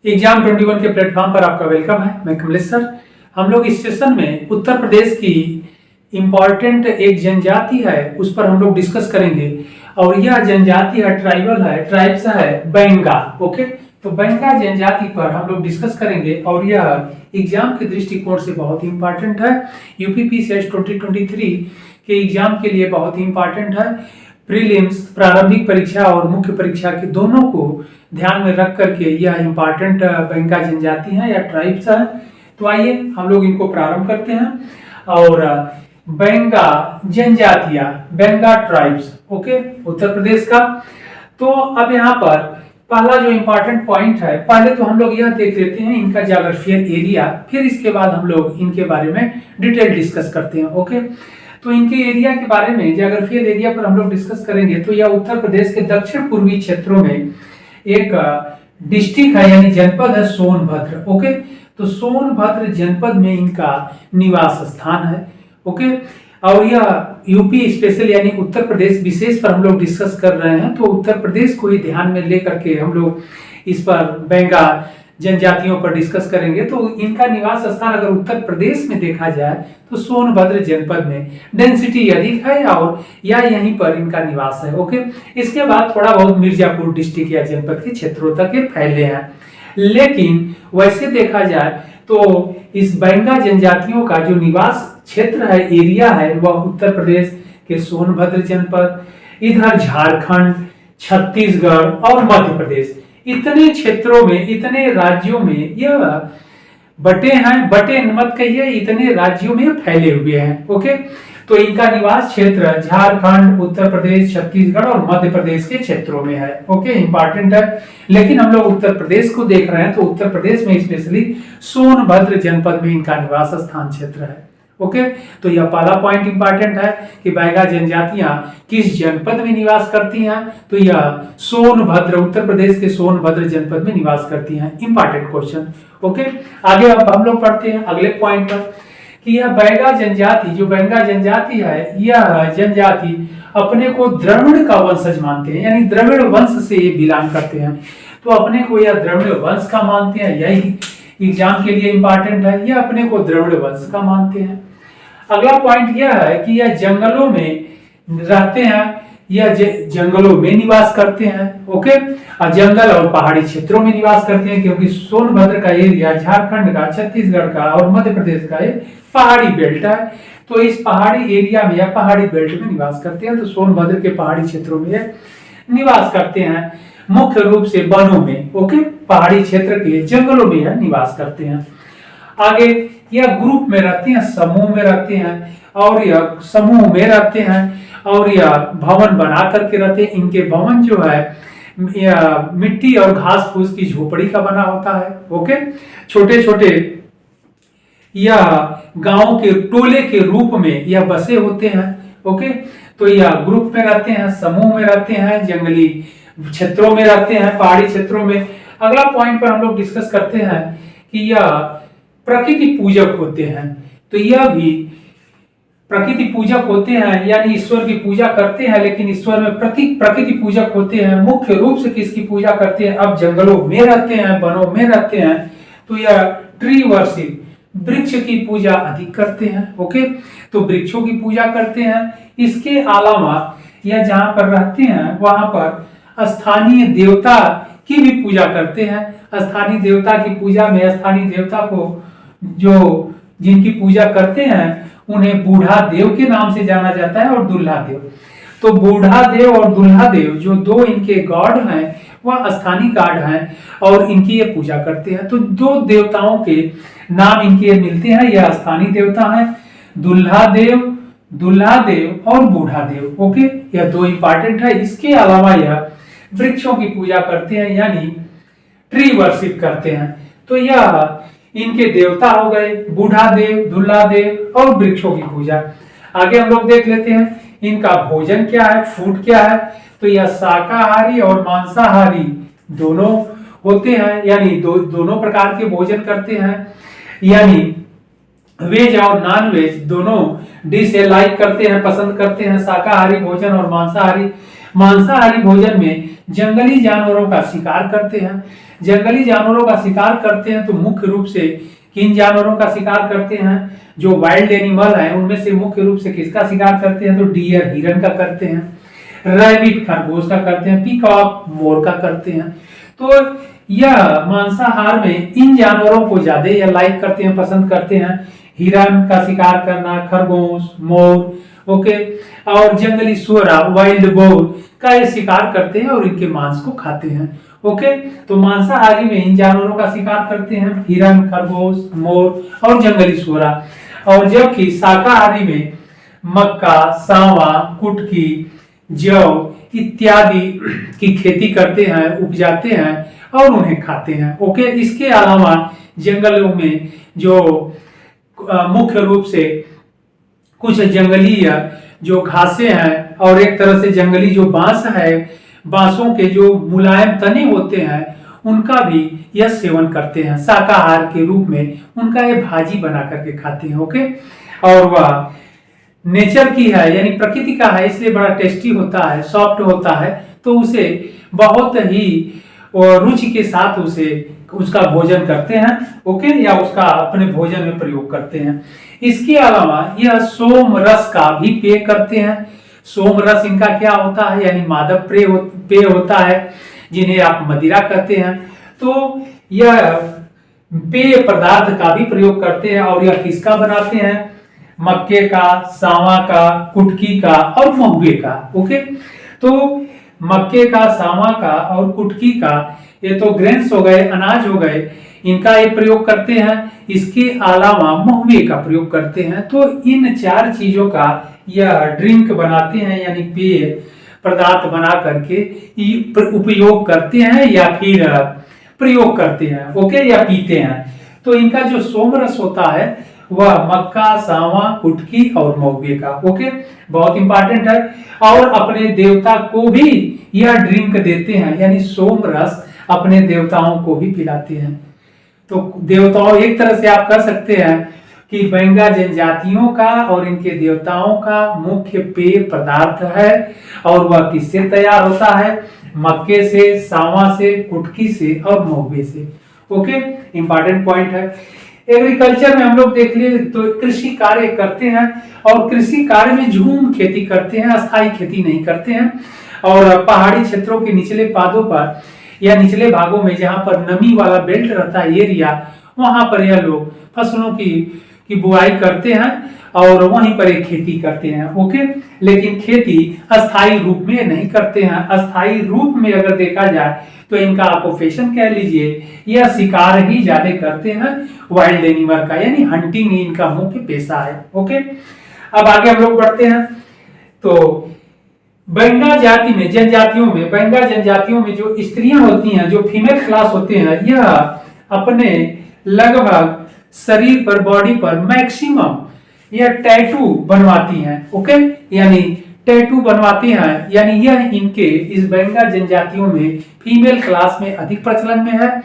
Exam 21 के platform पर आपका वेलकम है। मैं कमलेश सर। हम लोग इस सेशन में उत्तर प्रदेश की इम्पॉर्टेंट एक जनजाति है उस पर हम लोग डिस्कस करेंगे और यह जनजाति है ट्राइबल है, ट्राइब्स है बैंगा। ओके, तो बैंगा जनजाति पर हम लोग डिस्कस करेंगे और यह एग्जाम के दृष्टिकोण से बहुत ही इंपॉर्टेंट है। यूपीपीसीएस 2023 के एग्जाम के लिए बहुत ही इंपॉर्टेंट है। प्रीलिम्स प्रारंभिक परीक्षा और मुख्य परीक्षा के दोनों को ध्यान में रख करके यह इंपॉर्टेंट बैंगा जनजाति है या ट्राइब्स है। तो आइए हम लोग इनको प्रारंभ करते हैं। और बैंगा जनजातियां, बैंगा ट्राइब्स, ओके, उत्तर प्रदेश का। तो अब यहाँ पर पहला जो इंपॉर्टेंट पॉइंट है, पहले तो हम लोग यह देख लेते हैं इनका ज्योग्राफिकल एरिया, फिर इसके बाद हम लोग इनके बारे में डिटेल डिस्कस करते हैं। ओके, तो इनके एरिया के बारे में, ज्योग्राफिकल एरिया पर हम लोग डिस्कस करेंगे। तो यह उत्तर प्रदेश के दक्षिण पूर्वी क्षेत्रों में एक डिस्ट्रिक्ट है यानी जनपद है सोनभद्र। ओके, तो सोनभद्र जनपद में इनका निवास स्थान है। ओके, और यह यूपी स्पेशल यानी उत्तर प्रदेश विशेष पर हम लोग डिस्कस कर रहे हैं। तो उत्तर प्रदेश को ही ध्यान में लेकर के हम लोग इस पर बैंगा जनजातियों पर डिस्कस करेंगे। तो इनका निवास स्थान अगर उत्तर प्रदेश में देखा जाए तो सोनभद्र जनपद में डेंसिटी अधिक है और या यहीं पर इनका निवास है। ओके, इसके बाद थोड़ा बहुत मिर्जापुर डिस्ट्रिक्ट या जनपद के क्षेत्रों तक ये फैले हैं। लेकिन वैसे देखा जाए तो इस बैंगा जनजातियों का जो निवास क्षेत्र है, एरिया है, वह उत्तर प्रदेश के सोनभद्र जनपद, इधर झारखंड, छत्तीसगढ़ और मध्य प्रदेश, इतने क्षेत्रों में, इतने राज्यों में यह बटे हैं। बटे मत कहिए, इतने राज्यों में फैले हुए हैं। ओके, तो इनका निवास क्षेत्र झारखंड, उत्तर प्रदेश, छत्तीसगढ़ और मध्य प्रदेश के क्षेत्रों में है। ओके, इंपॉर्टेंट है। लेकिन हम लोग उत्तर प्रदेश को देख रहे हैं तो उत्तर प्रदेश में स्पेशली सोनभद्र जनपद में इनका निवास स्थान क्षेत्र है। ओके, तो यह पहला पॉइंट इंपॉर्टेंट है कि बैंगा जनजातियां किस जनपद में निवास करती हैं। तो यह सोनभद्र, उत्तर प्रदेश के सोनभद्र जनपद में निवास करती हैं। Important question. ओके, आगे अब हम लोग पढ़ते हैं अगले पॉइंट पर कि यह बैंगा जनजाति, जो बैंगा जनजाति है, यह जनजाति अपने को द्रविड़ का वंशज मानते हैं, यानी द्रविड़ वंश से ये बिलोंग करते हैं। तो अपने को यह द्रविड़ वंश का मानते हैं, यही एग्जाम के लिए इंपॉर्टेंट है। यह अपने को द्रविड़ वंश का मानते हैं। अगला पॉइंट यह है कि यह जंगलों में रहते हैं, यह जंगलों में निवास करते हैं। ओके, और जंगल और पहाड़ी क्षेत्रों में निवास करते हैं क्योंकि सोनभद्र का एरिया झारखंड का, छत्तीसगढ़ का और मध्य प्रदेश का एक पहाड़ी बेल्ट है। तो इस पहाड़ी एरिया में या पहाड़ी बेल्ट में निवास करते हैं। तो सोनभद्र के पहाड़ी क्षेत्रों में निवास करते हैं, मुख्य रूप से वनों में। ओके, पहाड़ी क्षेत्र के जंगलों में यह निवास करते हैं। आगे यह ग्रुप में रहते हैं, समूह में रहते हैं और यह समूह में रहते हैं और यह भवन बना करके रहते हैं। इनके भवन जो है मिट्टी और घास फूस की झोपड़ी का बना होता है। ओके, छोटे छोटे या गांव के टोले के रूप में यह बसे होते हैं। ओके, तो यह ग्रुप में रहते हैं, समूह में रहते हैं, जंगली क्षेत्रों में रहते हैं, पहाड़ी क्षेत्रों में। अगला पॉइंट पर हम लोग डिस्कस करते हैं कि यह प्रकृति पूजक होते हैं। तो यह भी प्रकृति पूजक होते हैं, यानी ईश्वर की पूजा करते हैं, लेकिन ईश्वर में प्रकृति पूजक होते हैं। मुख्य रूप से किसकी पूजा करते हैं? अब जंगलों में रहते हैं, वनों में रहते हैं, तो यह ट्री वर्शिप, वृक्ष की पूजा अधिक करते हैं। ओके, तो वृक्षों की पूजा करते हैं। इसके अलावा यह जहां पर रहते हैं वहां पर स्थानीय देवता की भी पूजा करते हैं। स्थानीय देवता की पूजा में स्थानीय देवता को जो जिनकी पूजा करते हैं उन्हें बूढ़ा देव के नाम से जाना जाता है और दुल्हा देव। तो बूढ़ा देव और दुल्हा देव जो दो इनके गॉड हैं वह स्थानीय गॉड हैं और इनकी ये पूजा करते हैं। तो दो देवताओं के नाम इनके मिलते हैं, यह स्थानीय देवता है, दुल्हा देव और बूढ़ा देव। ओके, यह दो इंपॉर्टेंट है। इसके अलावा यह वृक्षों की पूजा करते हैं, यानी ट्री वर्शिप करते हैं। तो यह इनके देवता हो गए, बूढ़ा देव, दुल्हा देव और वृक्षों की पूजा। आगे हम लोग देख लेते हैं इनका भोजन क्या है, फूड क्या है। तो यह शाकाहारी और मांसाहारी दोनों होते हैं, यानी दोनों प्रकार के भोजन करते हैं, यानी वेज और नॉन वेज दोनों डिश लाइक करते हैं, पसंद करते हैं। शाकाहारी भोजन और मांसाहारी भोजन में जंगली जानवरों का शिकार करते हैं। जंगली जानवरों का शिकार करते हैं तो मुख्य रूप से किन जानवरों का शिकार करते हैं? जो वाइल्ड एनिमल है उनमें से मुख्य रूप से किसका शिकार करते हैं? तो डियर हिरन का करते हैं, रैबिट खरगोश का करते हैं, पीकॉक मोर का करते हैं। तो यह मांसाहार में इन जानवरों को ज्यादा या लाइक करते हैं, पसंद करते हैं। हिरन का शिकार करना, खरगोश, मोर, ओके, और जंगली सुअरा वाइल्ड बोर का ये शिकार करते हैं और इनके मांस को खाते हैं। ओके, तो मांसाहारी में इन जानवरों का शिकार करते हैं हिरन, खरगोश, मोर और जंगली सुअरा। और जबकि शाकाहारी में मक्का, सांवा, कुटकी, जौ इत्यादि की खेती करते हैं, उपजाते हैं और उन्हें खाते हैं। ओके, इसके अलावा जंगलों में जो मुख्य रूप से कुछ जंगली जो घासें हैं और एक तरह से जंगली जो बांस है, बांसों के जो मुलायम तने होते हैं उनका भी यह सेवन करते हैं। शाकाहार के रूप में उनका ये भाजी बना करके खाते हैं। ओके, और वह नेचर की है यानी प्रकृति का है, इसलिए बड़ा टेस्टी होता है, सॉफ्ट होता है, तो उसे बहुत ही रुचि के साथ उसका भोजन करते हैं। ओके, या उसका अपने भोजन में प्रयोग करते हैं। इसके अलावा यह सोम रस का भी पेय करते हैं। सोम रस इनका क्या होता है? यानी मादक पेय होता है, जिन्हें आप मदिरा कहते हैं। तो यह पेय पदार्थ का भी प्रयोग करते हैं और यह किसका बनाते हैं? मक्के का, सांवा का, कुटकी का और महुए का। ओके, तो मक्के का, सांवा का और कुटकी का, ये तो ग्रेन्स हो गए, अनाज हो गए, इनका ये प्रयोग करते हैं। इसके अलावा महुए का प्रयोग करते हैं। तो इन चार चीजों का यह ड्रिंक बनाते हैं, यानी पेय पदार्थ बना करके उपयोग करते हैं या फिर प्रयोग करते हैं। ओके, या पीते हैं। तो इनका जो सोमरस होता है वह मक्का, सांवा, कुटकी और महुए का। ओके, बहुत इंपॉर्टेंट है। और अपने देवता को भी यह ड्रिंक देते हैं, यानी सोमरस अपने देवताओं को भी पिलाते हैं। तो देवताओं, एक तरह से आप कह सकते हैं कि बैंगा जनजातियों का और इनके देवताओं का मुख्य पेय पदार्थ है। और वह किससे तैयार होता है? मक्के से, सांवा से, कुटकी से और महुए से। ओके, इंपॉर्टेंट पॉइंट है। एग्रीकल्चर में हम लोग देख लिए तो कृषि कार्य करते हैं और कृषि कार्य में झूम खेती करते हैं, अस्थायी खेती नहीं करते हैं। और पहाड़ी क्षेत्रों के निचले पादों पर या निचले भागों में जहां पर नमी वाला बेल्ट रहता है एरिया, वहां पर यह लोग फसलों की बुआई करते हैं और वहीं पर एक खेती करते हैं। ओके, लेकिन खेती अस्थायी रूप में नहीं करते हैं। अस्थायी रूप में अगर देखा जाए तो इनका ऑक्यूपेशन कह लीजिए, यह शिकार ही ज्यादा करते हैं वाइल्ड एनिमल का, यानी हंटिंग ही इनका मुख्य पेशा है। ओके, अब आगे हम लोग बढ़ते हैं। तो बैंगा जाति में, बैंगा जनजातियों में जो स्त्रियां होती हैं, जो फीमेल क्लास होते हैं, यह अपने लगभग शरीर पर, बॉडी पर मैक्सिमम यह टैटू बनवाती हैं। ओके, यानी टैटू बनवाते हैं, यानी यह इनके इस बैंगा जनजातियों में फीमेल क्लास में अधिक प्रचलन में है।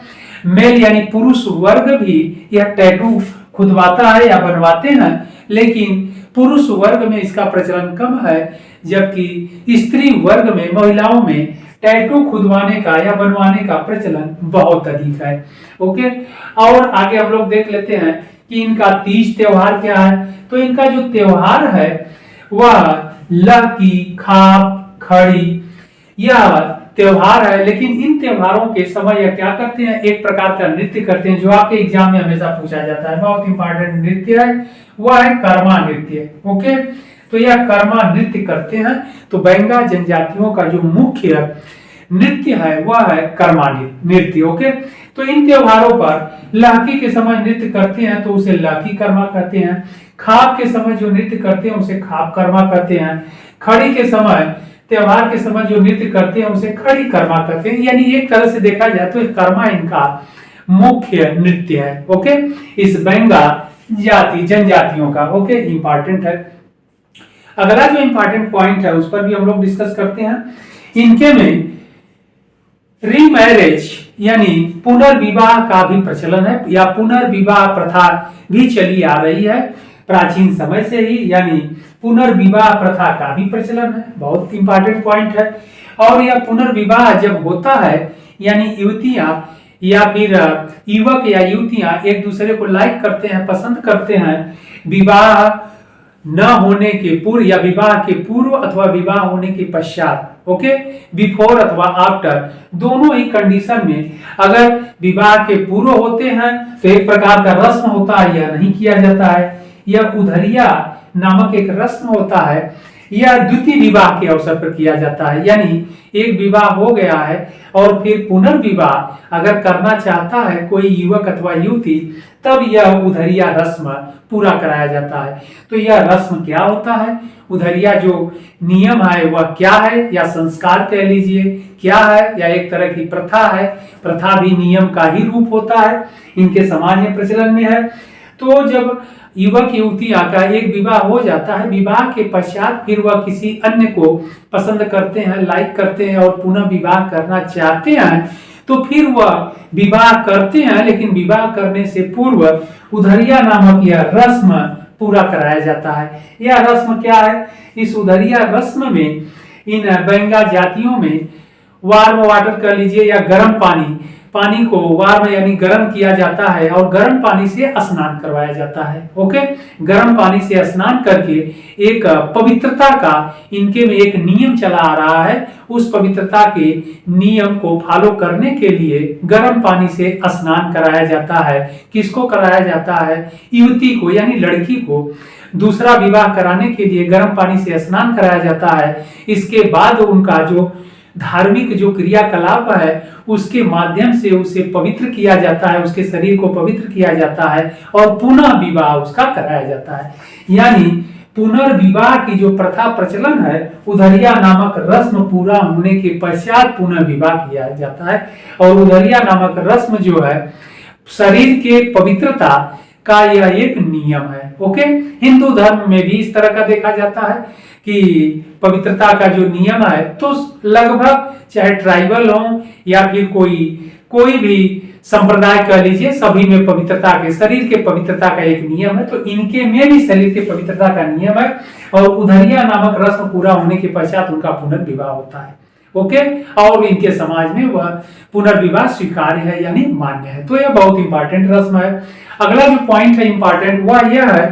मेल यानी पुरुष वर्ग भी यह टैटू खुदवाता है या बनवाते हैं, लेकिन पुरुष वर्ग में इसका प्रचलन कम है, जबकि स्त्री वर्ग में, महिलाओं में टैटू खुदवाने का या बनवाने का प्रचलन बहुत अधिक है। ओके, और आगे हम लोग देख लेते हैं कि इनका तीज त्योहार क्या है। तो इनका जो त्योहार है वह लकी, खाप, खड़ी यह त्योहार है। लेकिन इन त्योहारों के समय यह क्या करते हैं? एक प्रकार का नृत्य करते हैं, जो आपके एग्जाम में हमेशा पूछा जाता है, बहुत इंपॉर्टेंट नृत्य है, वह है कर्मा नृत्य। ओके, तो यह कर्मा नृत्य करते हैं। तो बैंगा जनजातियों का जो मुख्य नृत्य है वह है कर्मा नृत्य। ओके, तो इन त्योहारों पर लहकी के समय नृत्य करते हैं तो उसे लहकी कर्मा कहते हैं। खाप के समय जो नृत्य करते हैं उसे खाप कर्मा कहते हैं। खड़ी के समय, त्योहार के समय जो नृत्य करते हैं उसे खड़ी कर्मा कहते हैं। यानी एक तरह से देखा जाए तो कर्मा इनका मुख्य नृत्य है। ओके, इस बैंगा जनजातियों का। ओके, इंपॉर्टेंट है। अगला जो इंपॉर्टेंट पॉइंट है उस पर भी हम लोग डिस्कस करते हैं। इनके में रीमैरिज यानी पुनर्विवाह का भी प्रचलन है, या पुनर्विवाह प्रथा भी चली आ रही है प्राचीन समय से ही, यानी पुनर्विवाह प्रथा का भी प्रचलन है। बहुत इंपॉर्टेंट पॉइंट है। और यह पुनर्विवाह जब होता है, यानी युवतियां या फिर युवक या युवतियां एक दूसरे को लाइक करते हैं, पसंद करते हैं, विवाह न होने के पूर्व या विवाह के पूर्व अथवा विवाह होने के पश्चात, ओके, बिफोर अथवा आफ्टर, दोनों ही कंडीशन में अगर विवाह के पूर्व होते हैं तो एक प्रकार का रस्म होता है, यह नहीं किया जाता है। यह उधरिया नामक एक रस्म होता है, यह द्वितीय विवाह के अवसर पर किया जाता है, यानी एक विवाह हो गया है और फिर पुनर्विवाह अगर करना चाहता है कोई युवक अथवा युवती, तब यह उधरिया रस्म पूरा कराया जाता है। तो यह रस्म क्या होता है, उधरिया जो नियम है वह क्या है, या संस्कार कह लीजिए क्या है, या एक तरह की प्रथा है। प्रथा भी नियम का ही रूप होता है, इनके समाज में प्रचलन में है। तो जब युवक युवतियां का एक विवाह हो जाता है, विवाह के पश्चात फिर वह किसी अन्य को पसंद करते हैं, लाइक करते हैं और पुनः विवाह करना चाहते हैं, तो फिर वह विवाह करते हैं, लेकिन विवाह करने से पूर्व उधरिया नामक यह रस्म पूरा कराया जाता है। यह रस्म क्या है, इस उधरिया रस्म में इन बैंगा जातियों में वार्म वाटर कर लीजिए या गर्म पानी को वार्म यानी गर्म किया जाता है और गर्म पानी से स्नान करवाया जाता है। ओके, गर्म पानी से स्नान करके एक पवित्रता का इनके में एक नियम चला आ रहा है, उस पवित्रता के नियम को फॉलो करने के लिए गर्म पानी से स्नान कराया जाता है। किसको कराया जाता है, युवती को यानी लड़की को दूसरा विवाह कराने के लिए गर्म पानी से स्नान कराया जाता है। इसके बाद उनका जो धार्मिक जो क्रियाकलाप है उसके माध्यम से उसे पवित्र किया जाता है, उसके शरीर को पवित्र किया जाता है और पुनः विवाह उसका कराया जाता है। यानी पुनर्विवाह की जो प्रथा प्रचलन है, उधरिया नामक रस्म पूरा होने के पश्चात पुनः विवाह किया जाता है। और उधरिया नामक रस्म जो है शरीर के पवित्रता का यह एक नियम है। ओके, हिंदू धर्म में भी इस तरह का देखा जाता है कि पवित्रता का जो नियम है, तो लगभग चाहे ट्राइबल हो या फिर कोई भी संप्रदाय कह लीजिए, सभी में पवित्रता के शरीर के पवित्रता का एक नियम है। तो इनके में भी शरीर के पवित्रता का नियम है और उधरिया नामक रस्म पूरा होने के पश्चात उनका पुनर्विवाह होता है। ओके, और इनके समाज में वह पुनर्विवाह स्वीकार्य है यानी मान्य है। तो यह बहुत इंपॉर्टेंट रस्म है। अगला जो पॉइंट है इंपॉर्टेंट वह यह है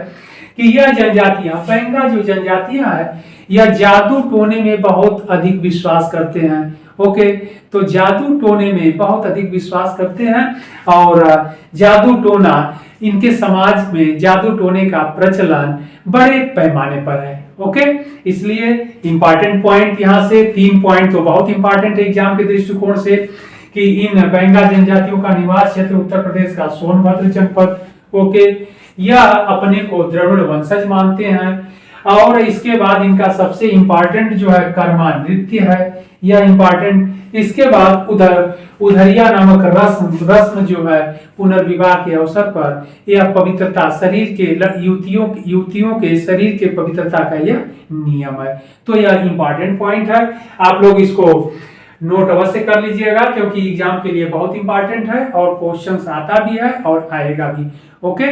कि यह जनजातियां, बैंगा जो जनजातियां है, यह जादू टोने में बहुत अधिक विश्वास करते हैं। ओके, तो जादू टोने में बहुत अधिक विश्वास करते हैं और जादू टोना इनके समाज में जादू टोने का प्रचलन बड़े पैमाने पर है। ओके, इसलिए इंपॉर्टेंट पॉइंट यहाँ से 3 पॉइंट तो बहुत इंपॉर्टेंट है एग्जाम के दृष्टिकोण से कि इन बैंगा जनजातियों का निवास क्षेत्र उत्तर प्रदेश का सोनभद्र जनपद। ओके, यह अपने को द्रविड़ वंशज मानते हैं और इसके बाद इनका सबसे इंपॉर्टेंट जो है कर्मा नृत्य है, यह इंपॉर्टेंट। इसके बाद उधरिया नामक रस्म जो है पुनर्विवाह के अवसर पर यह पवित्रता शरीर के युवतियों के शरीर के पवित्रता का यह नियम है। तो यह इंपॉर्टेंट पॉइंट है, आप लोग इसको नोट अवश्य कर लीजिएगा क्योंकि एग्जाम के लिए बहुत इंपॉर्टेंट है और क्वेश्चंस आता भी है और आएगा भी। ओके।